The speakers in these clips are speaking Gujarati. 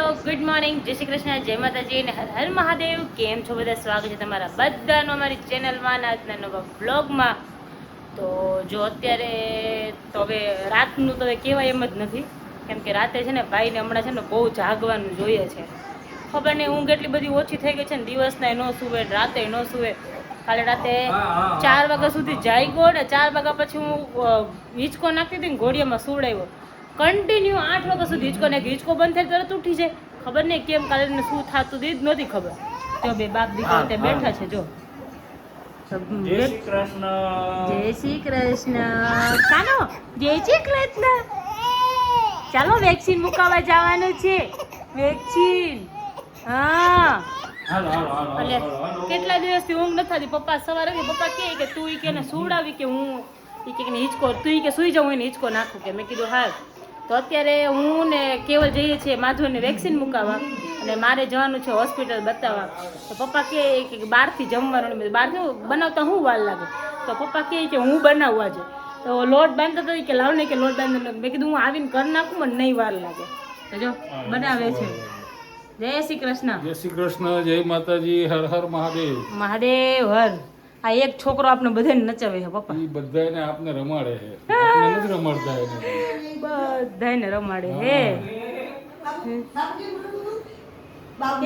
ગુડ મોર્નિંગ, જય શ્રી કૃષ્ણ, જય માતાજી અને હર હર મહાદેવ. કેમ છો બધા? સ્વાગત છે તમારા બધાનું અમારી ચેનલમાં અને આજના નવા બ્લોગમાં. તો જો અત્યારે તો હવે રાતનું તો હવે કહેવાય એમ જ નથી, કેમ કે રાતે છે ને ભાઈને હમણાં છે ને બહુ જાગવાનું જોઈએ છે. ખબર નહીં ઊંઘ એટલી બધી ઓછી થઈ ગઈ છે ને, દિવસના ન સૂવે, રાતે ન સૂવે. કાલે રાતે 4 વાગ્યા સુધી જાગ્યો ને 4 વાગ્યા પછી હું હિંચકો નાખતી હતી ને ઘોડિયામાં સુવડાવ્યો. કન્ટિન્યુ 8 વાગ્યા સુધી હિંચકો બંધ થાય તરત ઉઠી જાય. ખબર નહીં કેમ કાલે શું થતું જ નથી ખબર. જો બે બાપ દીકરો ત્યાં બેઠા છે. જો જય શ્રી કૃષ્ણ. જય શ્રી કૃષ્ણ. ચાલો જય શ્રી કૃષ્ણ. ચાલો વેક્સિન મુકાવવા જવાનું છે. વેક્સિન હા. હાલો હાલો હાલો એટલે હાલો કેટલા દિવસથી ઊંઘ નથી થતી. પપ્પા સવારે પપ્પા કે તું કે ને સુવડાવી કે હું કે હિંચકો તું કે સુઈ જાઉં એને હિંચકો નાખું કે. મેં કીધું હા. તો અત્યારે હું ને કેવલ જઈએ છીએ માધવને વેક્સિન મુકાવવા અને મારે જવાનું છે હોસ્પિટલ બતાવવા. તો પપ્પા કહે કે બહારથી જમવાનું, બહારથી બનાવતા શું વાર લાગે? તો પપ્પા કહે કે હું બનાવું આજે. તો લોટ બાંધતો હતો કે લાવ નહીં કે લોટ બાંધતો. મેં કીધું હું આવીને કરી નાખું, મને નહીં વાર લાગે. તો જો બનાવે છે. જય શ્રી કૃષ્ણ. જય શ્રી કૃષ્ણ, જય માતાજી, હર હર મહાદેવ. મહાદેવ હર. આ એક છોકરો આપણે બધાને નચાવે છે પપ્પા. ઈ બધાને આપને રમાડે છે, આપને નથી રમાડતા એને. બધાને રમાડે હે.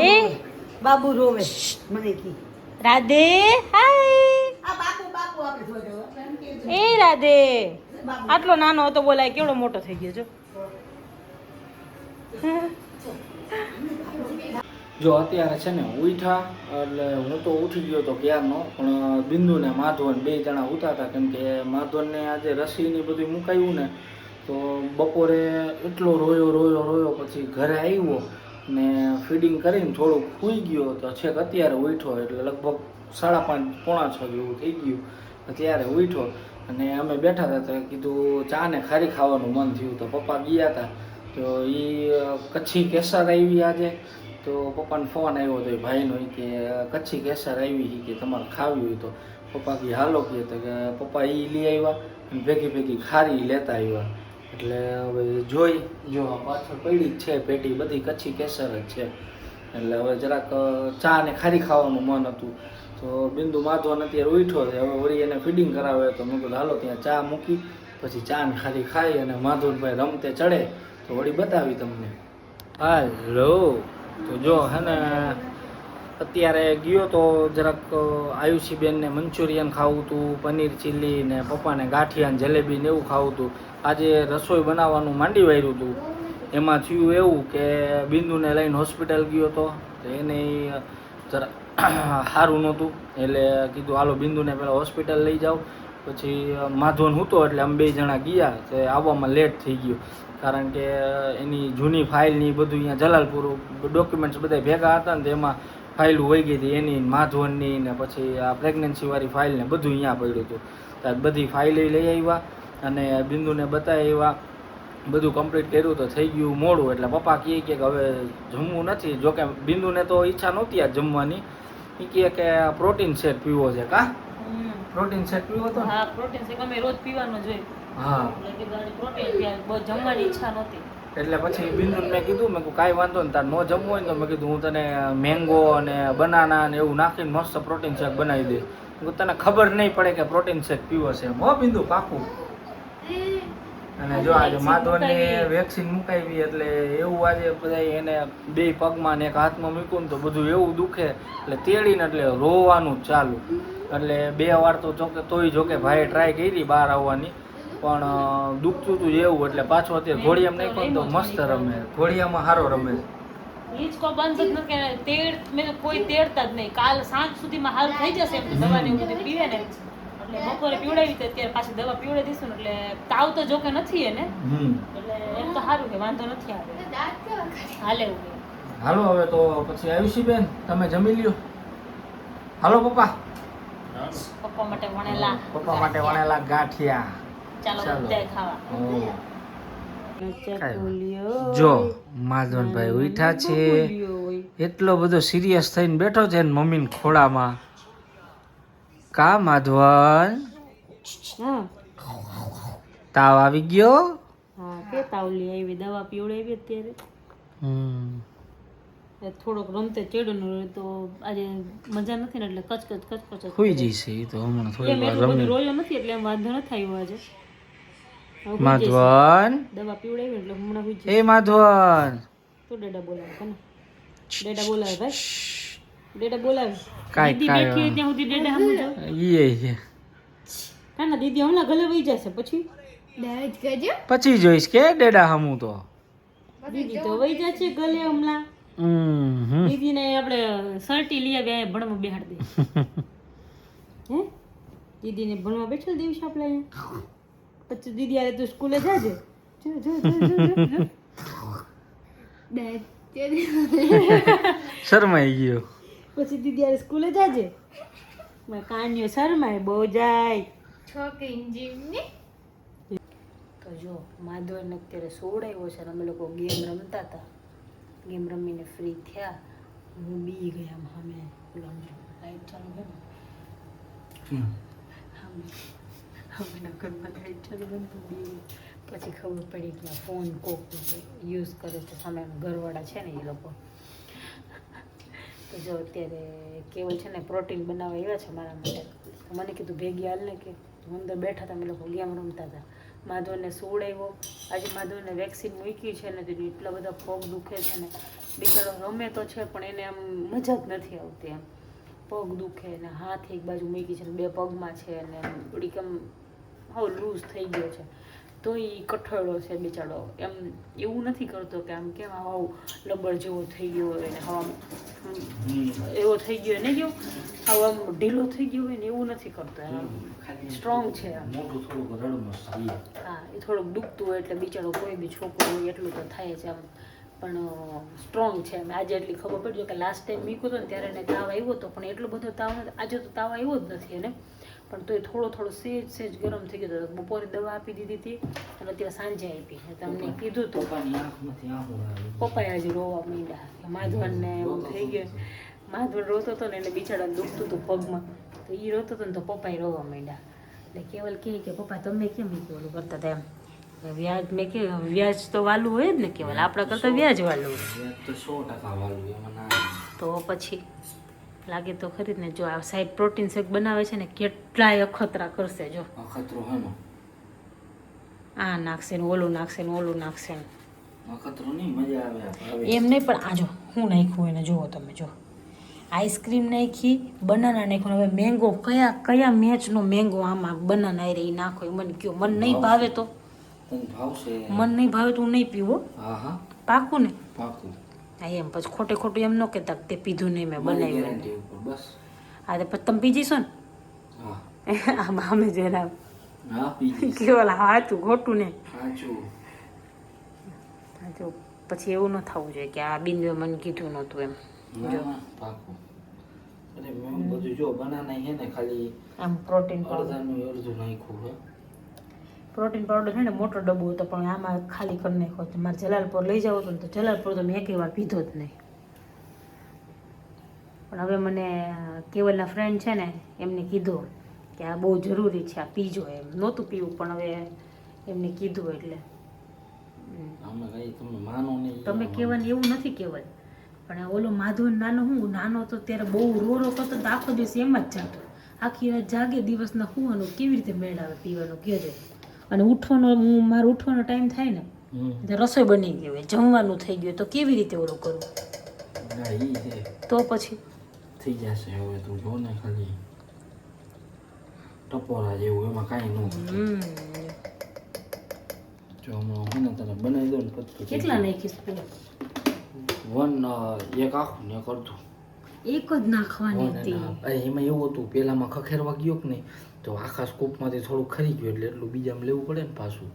એ બાબુ રોવે મને કી રાધે હાય. આ બાપુ બાપુ આપણે જોજો એ રાધે. આટલો નાનો હતો બોલાય કેવડો મોટો થઈ ગયો જો. જો અત્યારે છે ને ઉઠા એટલે હું તો ઉઠી ગયો તો ક્યારનો, પણ બિંદુ ને માધવન બે જણા ઉઠા હતા, કેમ કે માધવનને આજે રસીની બધું મુકાયું ને તો બપોરે એટલો રોયો પછી ઘરે આવ્યો ને ફીડિંગ કરીને થોડુંક સૂઈ ગયો તો છેક અત્યારે ઉઠ્યો, એટલે લગભગ 5:30 પોણા 6 જેવું થઈ ગયું. અત્યારે ઉઠ્યો અને અમે બેઠા હતા તો કીધું ચા ને ખારી ખાવાનું મન થયું તો પપ્પા ગયા હતા. તો એ કચ્છી કેસર આવી આજે, તો પપ્પાને ફોન આવ્યો હતો ભાઈનો કે કચ્છી કેસર આવી કે તમારે ખાવી હોય તો. પપ્પા કે હાલો કહે તો કે પપ્પા એ લઈ આવ્યા અને ભેગી ખારી લેતા આવ્યા. એટલે હવે જોઈ જો પાછળ પડી જ છે પેટી, બધી કચ્છી કેસર જ છે. એટલે હવે જરાક ચા ને ખારી ખાવાનું મન હતું. તો બિંદુ માધવન અત્યારે ઉઠ્યો છે, હવે વળી એને ફીડિંગ કરાવે તો મેં કીધું હાલો ત્યાં ચા મૂકી પછી ચા ને ખારી ખાઈ અને માધવનભાઈ રમતે ચડે તો વળી બતાવી તમને. હાલો તો જો હે ને અત્યારે ગયો તો જરાક આયુષીબેનને મંચુરિયન ખાવું હતું, પનીર ચીલી ને પપ્પાને ગાંઠિયા ને જલેબી ને એવું ખાવું હતું. આજે રસોઈ બનાવવાનું માંડી વાર્યું હતું. એમાં થયું એવું કે બિંદુને લઈને હોસ્પિટલ ગયો હતો તો એને જરા સારું નહોતું, એટલે કીધું હાલો બિંદુને પહેલાં હોસ્પિટલ લઈ જાઓ. પછી માધવન હતો એટલે અમે 2 જણા ગયા તો આવવામાં લેટ થઈ ગયો, કારણ કે એની જૂની ફાઇલ ને બધું અહીંયા જલાલપુર ડોક્યુમેન્ટ્સ બધા ભેગા હતા ને એમાં ફાઇલો વહી ગઈ હતી એની માધવનની ને પછી આ પ્રેગ્નન્સીવાળી ફાઇલ ને બધું અહીંયા પડ્યું હતું. તો બધી ફાઇલે લઈ આવ્યા અને બિંદુને બતાવ્યા, બધું કમ્પ્લીટ કર્યું તો થઈ ગયું મોડું. એટલે પપ્પા કહે કે હવે જમવું નથી. જોકે બિંદુને તો ઈચ્છા નહોતી આ જમવાની. એ કહે કે પ્રોટીન શેક પીવો છે. કા પ્રોટીન શેક પીવો તો? હા, પ્રોટીન શેક અમે રોજ પીવાનો જોઈએ. હા, એટલે કીધું પ્રોટીન પીવા બહુ જમવાની ઈચ્છા નહોતી. એટલે પછી બિંદુને મેં કીધું મેં કાંઈ વાંધો નહીં, તાર ન જમવું હોય ને તો મેં કીધું હું તને મેંગો અને બનાના ને એવું નાખીને મસ્ત પ્રોટીન શેક બનાવી દે. તને ખબર નહીં પડે કે પ્રોટીન શેક પીવો છે. હો બિંદુ પાકું. અને જો આજે માધવનની વેક્સિન મુકાવી એટલે એવું આજે બધા એને 2 પગમાં ને 1 હાથમાં મૂક્યું ને તો બધું એવું દુખે એટલે તેડીને એટલે રોવાનું જ ચાલુ. એટલે 2 વાર તો તોય જોકે ભાઈએ ટ્રાય કરી બહાર આવવાની, પણ દુખતું હતું એવું. એટલે પાછો અત્યારે ઘોડિયામાં નાખ્યો તો મસ્ત રમે, ઘોડિયામાં સારો રમે. હિંચકો બંધ જ ન કે મેં કોઈ તેડતા જ નહીં. કાલ સાંજ સુધીમાં હાલ થઈ જશે એમ દવા ને એવું બધું પીવે ને એટલે બપોરે પીવડાવી તો અત્યારે પાછી દવા પીવડાવી દઈશું ને એટલે તાવ તો જોકે નથી એને, એટલે એમ તો સારું કે વાંધો નથી આવે. હાલે એવું હાલો હવે તો પછી આયુષીબેન તમે જમી લ્યો. હાલો પપ્પા પપ્પા માટે વણેલા ગાંઠિયા. ચાલો બધાય ખાવા. જો માધવનભાઈ ઉઠા છે, એટલો બધો સિરિયસ થઈને બેઠો છે ને મમ્મીને ખોળામાં. કા માધવન તાવ આવી ગયો? હા, કે તાવ લઈ આવી, દવા પીવડાવી અત્યારે. એ થોડોક રમતે ચેડો ને તો આજે મજા નથી ને એટલે કચકચ કચકચ જ હોઈ જઈશે એ તો હમણાં થોડી એમ વાર એટલું બધું રમી રોયો નથી એટલે એમ વાંધો નથી આવ્યો આજે હવે હુઈ જઈશ. માધવન દવા પીવડાવી એટલે હમણાં હુઈ જઈશ. એ માધવન તો ડેડા બોલાવે કોને ડેડા બોલાવે ભાઈ ડેડા બોલાવે કાંઈ દીદી બેઠી હોય ત્યાં સુધી ડેડા સામું જાવ ઈએ ના ના દીદી હમણાં ગલે વહી જશે પછી પછી જોઈશ કે ડેડા હમું તો દીદી તો વહી જશે ગલે હમણાં દીદીને આપણે સર્ટી લઈ આવ્યા ભણવા બેહાડ દે હે દીદીને ભણવા બેઠેલ દિવસ આપણે અહીંયા પછી દીદી આરે તું સ્કૂલે જાજે જો જો જો જો જો શરમાઈ ગયો પછી દીદી આરે સ્કૂલે જાજે મેં કાન્યો શરમાય બહુ જાય તો જો માધવને અત્યારે સોડાવ્યો છે અને અમે લોકો ગેમ રમતા હતા ગેમ રમીને ફ્રી થયા હું બી ગયા અમે લાઈટ ચાલુ છે ને અમે ઘરમાં લાઈટ ચાલુ બંધ બી પછી ખબર પડી કે ફોન કોક યુઝ કરે છે સામે ઘરવાળા છે ને એ લોકો તો જો અત્યારે કેવલ છે ને પ્રોટીન બનાવવા આવ્યા છે મારા માટે તો મને કીધું ભેગી હાલ ને કે અંદર બેઠા હતા અમે લોકો ગેમ રમતા હતા માધવને સોડાવ્યો આજે માધવને વેક્સિન મૂકી છે ને તો એટલા બધા પગ દુખે છે ને બિચારો રમે તો છે પણ એને આમ મજા જ નથી આવતી એમ પગ દુખે ને હાથ એક બાજુ મૂકી છે ને બે પગમાં છે અને થોડીક આમ હાવ લૂઝ થઈ ગયો છે તો એ કઠોળો છે બિચારો એમ એવું નથી કરતો કે આમ કેમ હાવ લબર જેવો થઈ ગયો હોય ને હાવ એવો થઈ ગયો ને કેવું હાવ આમ ઢીલો થઈ ગયો હોય ને એવું નથી કરતો એમ સ્ટ્રોંગ છે આમ મોટું થોડુંક રડમસ હા એ થોડુંક દુખતું હોય એટલે બિચારો કોઈ બી છોકરો હોય એટલું તો થાય છે આમ પણ સ્ટ્રોંગ છે એમ આજે એટલી ખબર પડી કે લાસ્ટ ટાઈમ મીકો હતો ને ત્યારે એને તાવ આવ્યો હતો પણ એટલો બધો તાવ નથી આજે તો તાવ આવ્યો જ નથી એને પણ તોય થોડો સેજ ગરમ થઈ ગયો હતો બપોરે દવા આપી દીધી હતી અને અત્યારે સાંજે આપી તમને કીધું હતું પપ્પાએ આજે રોવા માંડ્યા માધવનને એવું થઈ ગયું માધવન રોતો હતો ને એટલે બિચારાને દુખતું હતું પગમાં તો એ રોતો હતો ને તો પપ્પાએ રોવા માંડ્યા એટલે કેવલ કહે કે પપ્પા તમે કેમ ઓલું કરતા હતા એમ વ્યાજ મેં કે વ્યાજ તો વાલું હોય જ ને કેવલ આપણા કરતાં વ્યાજ વાલું હોય તો 100% વાળું એમાં ના તો પછી લાગે તો ખરી ને જો આ સાઈડ પ્રોટીન શેક બનાવે છે ને કેટલાય અખતરા કરશે જો અખતરો હે ને આ નાખશે ને ઓલું નાખશે ને ઓલું નાખશે ને અખતરો નહીં મજા આવે એમ નહીં પણ આ જો હું નાખ્યું એને જુઓ તમે જો આઈસ્ક્રીમ નાખી બનાના નાખ્યું હવે મેંગો કયા મેચનો મેંગો આમાં બનાના એ રહી નાખો એ મને કયો મન નહીં ભાવે તો તને ભાવશે મન નહીં ભાવે તો હું નહીં પીવો હા હા પાકું ને પાકું હા એમ પછી ખોટું એમ ન કહેતા કે તે પીધું નહીં મેં બનાવ્યું ગેરંટી ઉપર બસ હા તો પછી તમે પી જઈશો ને હા આમાં અમે જરા હા પી કેવલ હાચું ખોટું ને સાચું જો પછી એવું ન થવું જોઈએ કે આ બિંદુ મને કીધું નહોતું એમ ના પાકું અરે મેં બધું જો બનાના હે ને ખાલી આમ પ્રોટીન અડધાનું અડધું નાખ્યું હે પ્રોટીન પાવડર છે ને મોટો ડબ્બો હતો પણ આમાં ખાલી કરી નાખ્યો હતો મારે જલાલપુર લઈ જાવ હતો ને તો જલાલપુર તો મેં એકેય વાર પીધો જ નહીં પણ હવે મને કેવલના ફ્રેન્ડ છે ને એમને કીધું કે આ બહુ જરૂરી છે આ પીજો એમ નહોતું પીવું પણ હવે એમને કીધું એટલે અમે કઈ તમે માનો નહીં તમે કહેવાનું એવું નથી કહેવાય પણ ઓલો માધવન નાનો હતો ત્યારે બહુ રો કરતો તો આખો દિવસ એમ જ જાતો આખી રાત જાગે દિવસના સુવાનું કેવી રીતે મેળ આવે પીવાનું કહેજો અને મારો ઉઠવાનો ટાઈમ થાય ને તો રસોઈ બની ગઈ હોય જમવાનું થઈ ગયું તો કેવી રીતે ઓલું કરું ના ઈ છે તો પછી થઈ જશે હવે તું જો ને ખાલી ટપોરા જેવું એમાં કાંઈ ન હોય જો હમણાં હું ને તને બનાવી દઉં ને પછી કેટલા નાખીશ તું એક આખું ને એક અડધું એક જ નાખવાની હતી એમાં એવું હતું પેલામાં ખખેરવા ગયો કે નહીં તો આખા સ્કૂપમાંથી થોડું ખરી ગયું એટલે એટલું બીજામાં લેવું પડે ને પાછું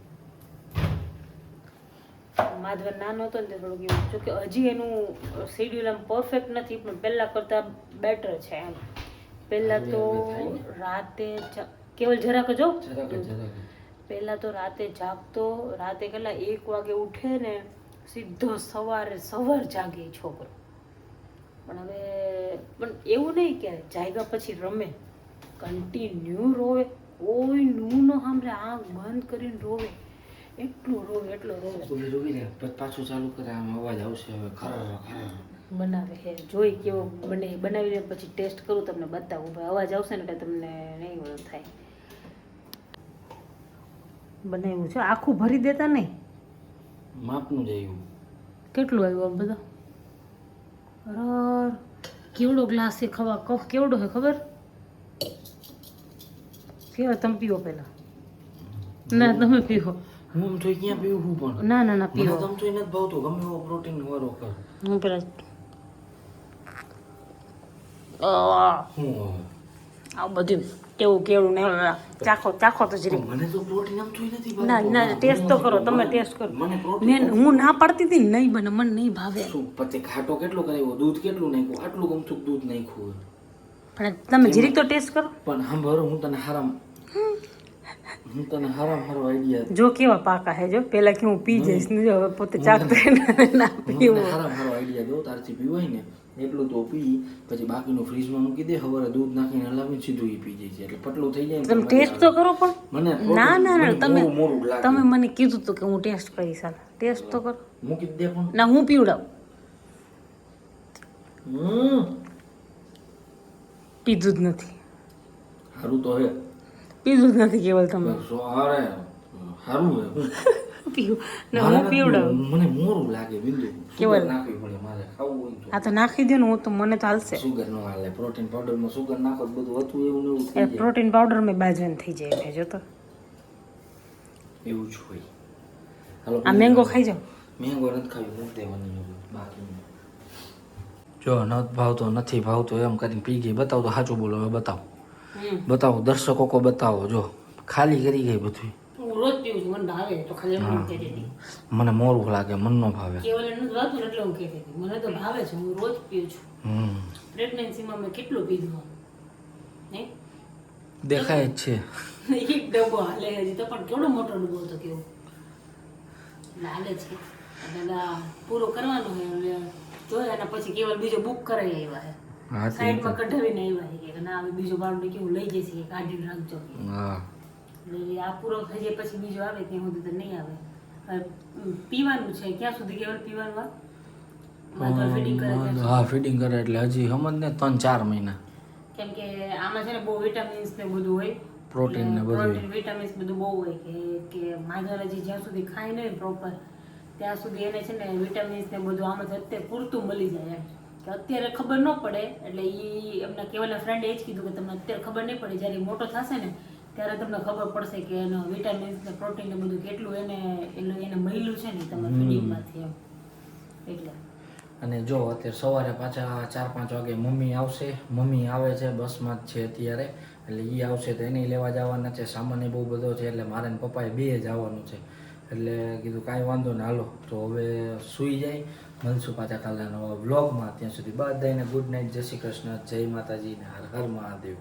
માધવન નાનો હતો ને તે થોડુંક એવું જોકે હજી એનું શેડ્યુલ આમ પરફેક્ટ નથી પણ પહેલાં કરતાં બેટર છે એમ પહેલાં તો રાતે કેવલ જરાક જો પહેલાં તો રાતે જાગતો રાતે કેટલા 1 વાગે ઉઠે ને સીધો સવાર જાગે છોકરો પણ હવે પણ એવું નહીં કે જાગ્યા પછી રમે કન્ટિન્યુ રોવે કોઈનું ન સાંભળે આંખ બંધ કરીને રોવે એટલો રોવે પાછું ચાલુ કરે આમ અવાજ આવશે હવે ખરા બનાવે છે જોઈ કેવો બને બનાવીને પછી ટેસ્ટ કરું તમને બતાવું ભાઈ અવાજ આવશે ને એટલે તમને નહીં ઓલું થાય બનાવ્યું છે આખું ભરી દેતા નહીં માપનું જ આવ્યું. કેટલું આવ્યું આ બધા અરે કેવડો ગ્લાસ છે ખવા કપ કેવડો છે ખબર કેવા તમે પીવો પેલા ના તમે પીવો હું આમ જોઈ ક્યાં પીવું હું પણ ના ના ના મને પીવો તમ જોઈ નથી ભાવતું ગમે એવો પ્રોટીન વાળો કર. હું પેલા હું આ બધું કેવું કેવું ને ચાખો ચાખો તો જરી મને તો પ્રોટીન આમ જોઈ નથી ના ભાવતું. ના ટેસ્ટ તો કરો તમે ટેસ્ટ કરો મને પ્રોટીન હું ના પાડતી હતી ને નહીં બને મને નહીં ભાવે શું પછી ખાટો કેટલો કરાવ્યો દૂધ કેટલું નાખ્યું આટલું ગમતું દૂધ નાખ્યું પણ તમે જરીક તો ટેસ્ટ કરો પણ સાંભળ હું તને હારામ હારો આઈડિયા જો કેવા પાકા હે જો પેલા કે હું પી જઈશ ને જો હવે પોતે ચાખતો ના પીવું હારો આઈડિયા દો તારથી પીવાય ને એટલું તો પી પછી બાકીનું ફ્રીજમાં મૂકી દે સવારે દૂધ નાખીને હલાવીને સીધું ઈ પી જાય છે એટલે પતલું થઈ જાય ને તમે ટેસ્ટ તો કરો પણ મને ના ના ના તમે મોરું લાગે તમે મને કીધું તું કે હું ટેસ્ટ કરીશ હાલ ટેસ્ટ તો કરો મૂકી દે પણ ના હું પીવડાવું પીધું જ નથી સારું તો હે પીધું જ નથી કેવલ તમે અરે સારું હે પીવું ના હું પીવડાવું મને મોરું લાગે બિંદુ કેવલ? સુગર નાખવી પડે મારે ખાવું હોય તો આ તો નાખી દો ને હું તો મને તો હાલશે સુગર નો હાલે પ્રોટીન પાવડરમાં સુગર નાખો તો બધું હતું એવું ને એવું થઈ એ જાય પ્રોટીન પાવડર મેં બાજવાન થઈ જાય મેં જો તો એવું જ હોય હાલો આ મેંગો ખાઈ જાઓ મેંગો નથી ખાવી મૂકી દેવાની બાકી જો નથી ભાવતો નથી ભાવતો એમ કરીને પી ગઈ બતાવો તો સાચું બોલો હવે બતાવો દર્શકો કો બતાવો જો ખાલી કરી ગઈ બધું હું રોજ પીવું છું મને ભાવે તો ખાલી એમ કહેતી હતી મને મોરું લાગે મન નો ભાવે કેવલ એનું વાતું એટલે હું કહેતી હતી મને તો ભાવે છે હું રોજ પીવું છું પ્રેગ્નન્સીમાં મેં કેટલું પીધું હે દેખાય જ છે એક ડબ્બો હાલે હજી તો પણ કેવડો મોટો ડબ્બો હતો કેવો હાલે છે એટલે પૂરો કરવાનો છે એટલે જોયા અને પછી કેવલ બીજો બુક કરાવી આવ્યા હા છે સાઈડમાં કઢાવીને આવ્યા છે કે ના હવે બીજો બાળકો કેવું લઈ જશે કે કાઢીને રાખજો હા એટલે આ પૂરો થઈ જાય પછી બીજો આવે ત્યાં સુધી તો નહીં આવે હવે પીવાનું છે ક્યાં સુધી કેવલ પીવાનું આ માધવ ફીડિંગ કરે છે હા ફીડિંગ કરે એટલે હજી સમજ ને 3-4 મહિના કેમ કે આમાં છે ને બહુ વિટામિન્સ ને બધું હોય પ્રોટીન ને બધું પ્રોટીન વિટામિન્સ બધું બહુ હોય કે માધવ હજી જ્યાં સુધી ખાય નહીં પ્રોપર ત્યાં સુધી એને છે ને વિટામિન્સ ને બધું આમાંથી અત્યારે પૂરતું મળી જાય એમ કે અત્યારે ખબર ન પડે એટલે એ એમના કેવલના ફ્રેન્ડે એ જ કીધું કે તમને અત્યારે ખબર નહીં પડે જ્યારે મોટો થશે ને ત્યારે તમને ખબર પડશે કે એનો વિટામિન્સ ને પ્રોટીન ને બધું કેટલું એને મળ્યું છે ને તમારા ફીડિંગમાંથી એમ એટલે અને જો અત્યારે સવારે પાછા 4-5 વાગે મમ્મી આવશે મમ્મી આવે છે બસમાં જ છે અત્યારે એટલે એ આવશે તો એને લેવા જવાના છે સામાન બહુ બધો છે એટલે મારે ને પપ્પાએ બે જવાનું છે એટલે કીધું કાંઈ વાંધો ને હાલો તો હવે સૂઈ જાય મળશું પાછા કાલના નવા વ્લોગમાં ત્યાં સુધી બધાને ગુડ નાઇટ જય શ્રી કૃષ્ણ જય માતાજી ને હર હર મહાદેવ